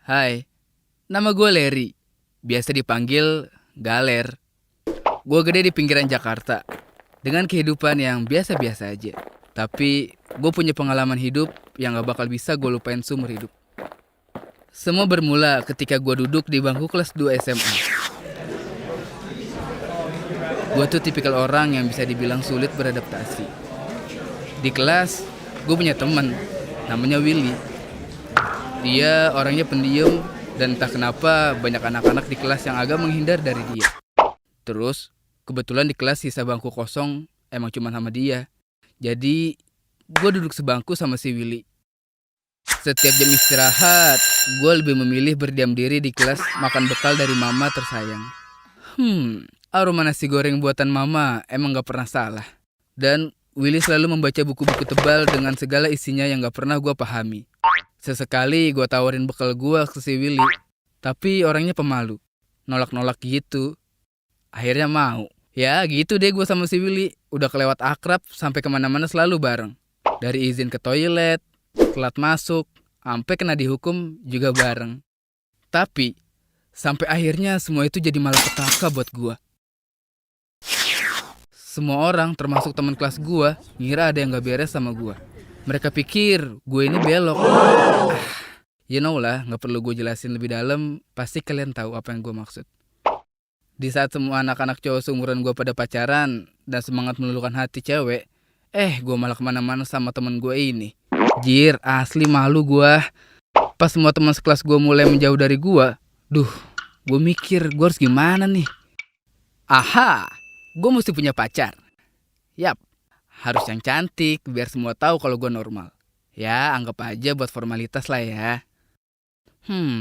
Hai, nama gue Larry. Biasa dipanggil Galer. Gue gede di pinggiran Jakarta, dengan kehidupan yang biasa-biasa aja. Tapi gue punya pengalaman hidup yang gak bakal bisa gue lupain seumur hidup. Semua bermula ketika gue duduk di bangku kelas 2 SMA. Gue tuh tipikal orang yang bisa dibilang sulit beradaptasi. Di kelas, gue punya teman, namanya Willy. Dia orangnya pendiam dan entah kenapa banyak anak-anak di kelas yang agak menghindar dari dia. Terus, kebetulan di kelas sisa bangku kosong emang cuma sama dia. Jadi, gue duduk sebangku sama si Willy. Setiap jam istirahat, gue lebih memilih berdiam diri di kelas makan bekal dari mama tersayang. Aroma nasi goreng buatan mama emang gak pernah salah. Dan Willy selalu membaca buku-buku tebal dengan segala isinya yang gak pernah gue pahami. Sesekali gue tawarin bekal gue ke si Willy, tapi orangnya pemalu. Nolak-nolak gitu. Akhirnya mau. Ya gitu deh gue sama si Willy. Udah kelewat akrab sampai kemana-mana selalu bareng. Dari izin ke toilet, telat masuk, sampai kena dihukum juga bareng. Tapi sampai akhirnya semua itu jadi malapetaka buat gue. Semua orang termasuk teman kelas gue ngira ada yang gak beres sama gue. Mereka pikir gue ini belok. You know lah, gak perlu gue jelasin lebih dalam. Pasti kalian tahu apa yang gue maksud. Di saat semua anak-anak cowok seumuran gue pada pacaran dan semangat meluluhkan hati cewek, gue malah kemana-mana sama temen gue ini. Jir, asli malu gue. Pas semua teman sekelas gue mulai menjauh dari gue, gue mikir gue harus gimana nih. Aha, gue mesti punya pacar. Yap, harus yang cantik biar semua tahu kalau gue normal. Ya, anggap aja buat formalitas lah ya.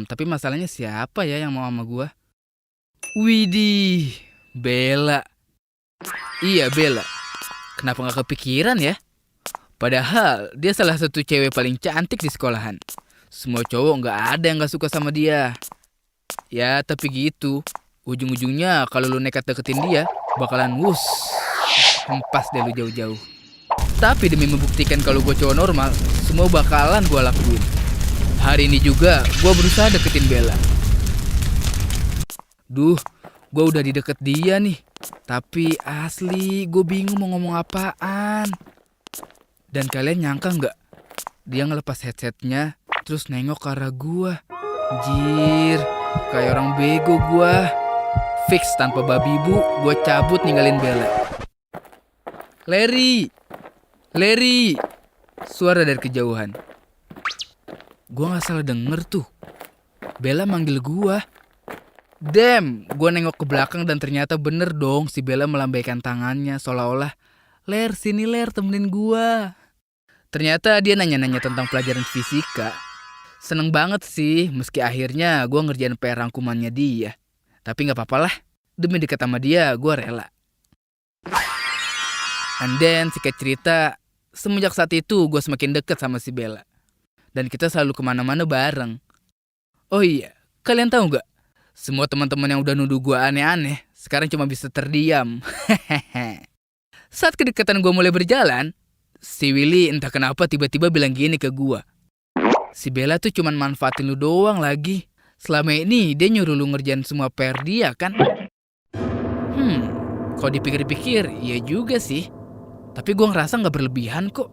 Tapi masalahnya siapa ya yang mau sama gue? Widih, Bella. Iya, Bella. Kenapa gak kepikiran ya? Padahal dia salah satu cewek paling cantik di sekolahan. Semua cowok gak ada yang gak suka sama dia. Ya, tapi gitu. Ujung-ujungnya kalau lu nekat deketin dia, bakalan hempas deh lu jauh-jauh. Tapi demi membuktikan kalau gue cowok normal, semua bakalan gue lakuin. Hari ini juga gue berusaha deketin Bella. Gue udah di deket dia nih. Tapi asli gue bingung mau ngomong apaan. Dan kalian nyangka gak? Dia ngelepas headsetnya terus nengok ke arah gue. Jir, kayak orang bego gue. Fix tanpa babi bu, gue cabut ninggalin Bella. Larry, suara dari kejauhan. Gue gak salah denger tuh. Bella manggil gue. Damn, gue nengok ke belakang dan ternyata bener dong si Bella melambaikan tangannya seolah-olah, Ler, sini Ler, temenin gue. Ternyata dia nanya-nanya tentang pelajaran fisika. Seneng banget sih, meski akhirnya gue ngerjain PR rangkumannya dia. Tapi gak apa-apa lah, demi dekat sama dia gue rela. And then singkat cerita, semenjak saat itu gue semakin dekat sama si Bella. Dan kita selalu kemana-mana bareng. Oh iya, kalian tahu gak? Semua teman-teman yang udah nuduh gue aneh-aneh, sekarang cuma bisa terdiam. Saat kedekatan gue mulai berjalan, si Willy entah kenapa tiba-tiba bilang gini ke gue. Si Bella tuh cuman manfaatin lu doang lagi. Selama ini dia nyuruh lu ngerjain semua PR dia kan? Kalau dipikir-pikir, iya juga sih. Tapi gue ngerasa gak berlebihan kok.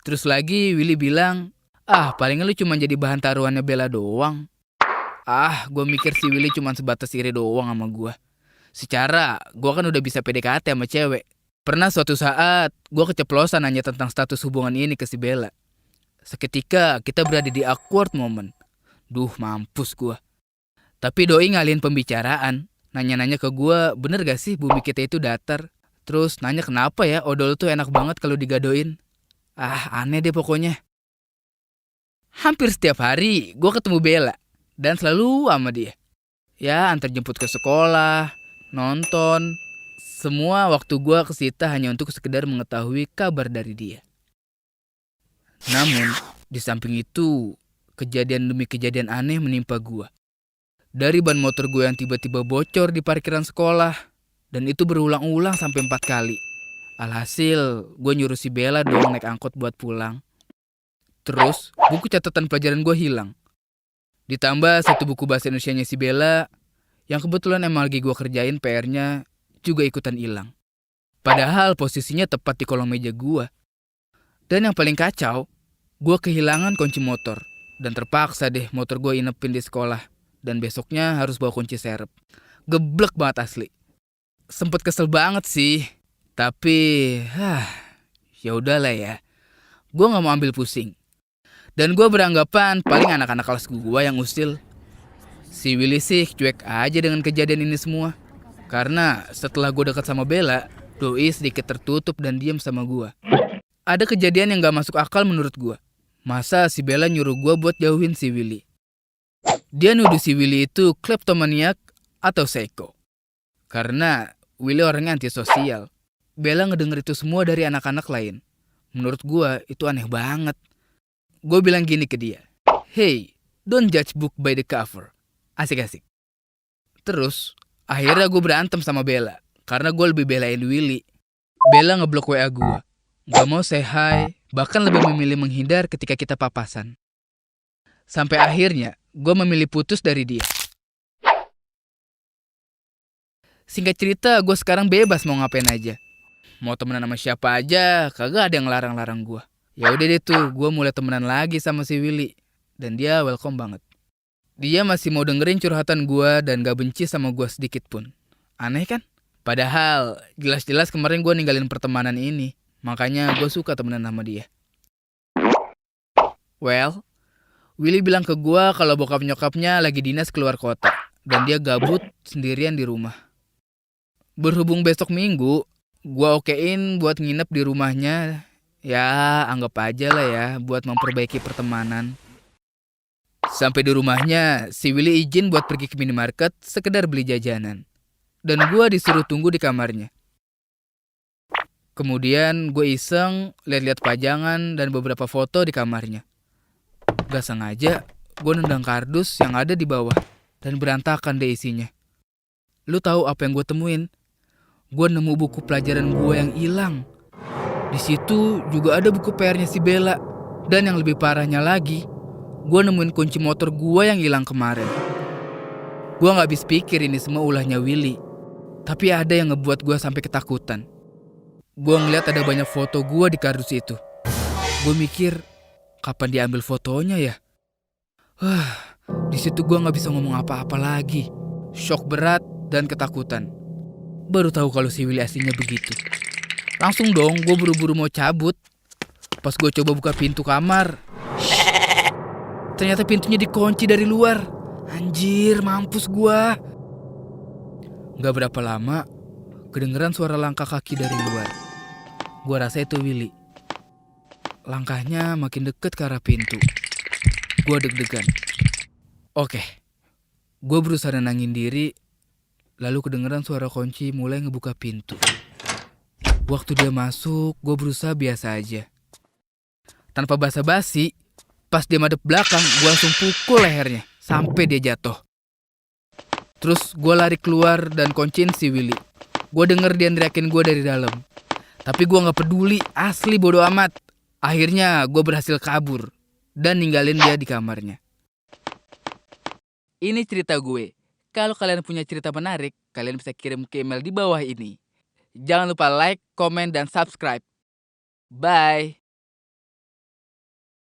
Terus lagi Willy bilang, paling lu cuma jadi bahan taruhannya Bella doang. Gue mikir si Willy cuma sebatas iri doang sama gue. Secara, gue kan udah bisa PDKT sama cewek. Pernah suatu saat, gue keceplosan nanya tentang status hubungan ini ke si Bella. Seketika, kita berada di awkward moment. Mampus gue. Tapi doi ngalihin pembicaraan. Nanya-nanya ke gue, bener gak sih bumi kita itu datar? Terus nanya kenapa ya odol tuh enak banget kalau digadoin. Aneh deh pokoknya. Hampir setiap hari, gue ketemu Bella. Dan selalu sama dia. Ya, antar jemput ke sekolah, nonton. Semua waktu gue kesita hanya untuk sekedar mengetahui kabar dari dia. Namun, di samping itu, kejadian demi kejadian aneh menimpa gue. Dari ban motor gue yang tiba-tiba bocor di parkiran sekolah. Dan itu berulang-ulang sampai 4 kali. Alhasil, gue nyuruh si Bella dong naik angkot buat pulang. Terus, buku catatan pelajaran gue hilang. Ditambah satu buku bahasa Indonesianya si Bella, yang kebetulan emang lagi gue kerjain PR-nya, juga ikutan hilang. Padahal posisinya tepat di kolong meja gue. Dan yang paling kacau, gue kehilangan kunci motor. Dan terpaksa deh motor gue inepin di sekolah. Dan besoknya harus bawa kunci serep. Geblek banget asli. Sempet kesel banget sih. Tapi, ya udahlah ya. Gue gak mau ambil pusing. Dan gue beranggapan paling anak-anak kelas gue yang usil. Si Willy sih cuek aja dengan kejadian ini semua. Karena setelah gue dekat sama Bella, doi sedikit tertutup dan diam sama gue. Ada kejadian yang gak masuk akal menurut gue. Masa si Bella nyuruh gue buat jauhin si Willy. Dia nuduh si Willy itu kleptomaniak atau psycho. Karena Willy orangnya antisosial. Bella ngedenger itu semua dari anak-anak lain. Menurut gue itu aneh banget. Gue bilang gini ke dia. Hey, don't judge book by the cover. Asik-asik. Terus, akhirnya gue berantem sama Bella. Karena gue lebih belain Willy. Bella ngeblok WA gue. Gak mau say hi, bahkan lebih memilih menghindar ketika kita papasan. Sampai akhirnya, gue memilih putus dari dia. Singkat cerita, gue sekarang bebas mau ngapain aja. Mau temenan sama siapa aja, kagak ada yang larang-larang gue. Ya udah deh tuh, gue mulai temenan lagi sama si Willy. Dan dia welcome banget. Dia masih mau dengerin curhatan gue dan gak benci sama gue sedikit pun. Aneh kan? Padahal, jelas-jelas kemarin gue ninggalin pertemanan ini. Makanya gue suka temenan sama dia. Well, Willy bilang ke gue kalau bokap nyokapnya lagi dinas keluar kota. Dan dia gabut sendirian di rumah. Berhubung besok Minggu, gue okein buat nginep di rumahnya. Ya, anggap aja lah ya buat memperbaiki pertemanan. Sampai di rumahnya, si Willy izin buat pergi ke minimarket sekedar beli jajanan. Dan gue disuruh tunggu di kamarnya. Kemudian gue iseng lihat-lihat pajangan dan beberapa foto di kamarnya. Gak sengaja, gue nendang kardus yang ada di bawah dan berantakan deh isinya. Lu tahu apa yang gue temuin? Gue nemu buku pelajaran gue yang hilang. Di situ juga ada buku PR-nya si Bella. Dan yang lebih parahnya lagi, gue nemuin kunci motor gue yang hilang kemarin. Gue gak habis pikir ini semua ulahnya Willy. Tapi ada yang ngebuat gue sampai ketakutan. Gue ngeliat ada banyak foto gue di kardus itu. Gue mikir, kapan diambil fotonya ya? Di situ gue nggak bisa ngomong apa-apa lagi. Shock berat dan ketakutan. Baru tahu kalau si Willy aslinya begitu. Langsung dong, gue buru-buru mau cabut. Pas gue coba buka pintu kamar, ternyata pintunya dikunci dari luar. Anjir, mampus gue. Gak berapa lama, kedengeran suara langkah kaki dari luar. Gue rasa itu Willy. Langkahnya makin deket ke arah pintu. Gue deg-degan. Oke, gue berusaha nenangin diri. Lalu kedengeran suara kunci mulai ngebuka pintu. Waktu dia masuk, gue berusaha biasa aja. Tanpa basa-basi, pas dia madep belakang, gue langsung pukul lehernya sampai dia jatuh. Terus gue lari keluar dan kunciin si Willy. Gue denger dia neriakin gue dari dalam. Tapi gue gak peduli, asli bodo amat. Akhirnya gue berhasil kabur dan ninggalin dia di kamarnya. Ini cerita gue. Kalau kalian punya cerita menarik, kalian bisa kirim ke email di bawah ini. Jangan lupa like, komen, dan subscribe. Bye!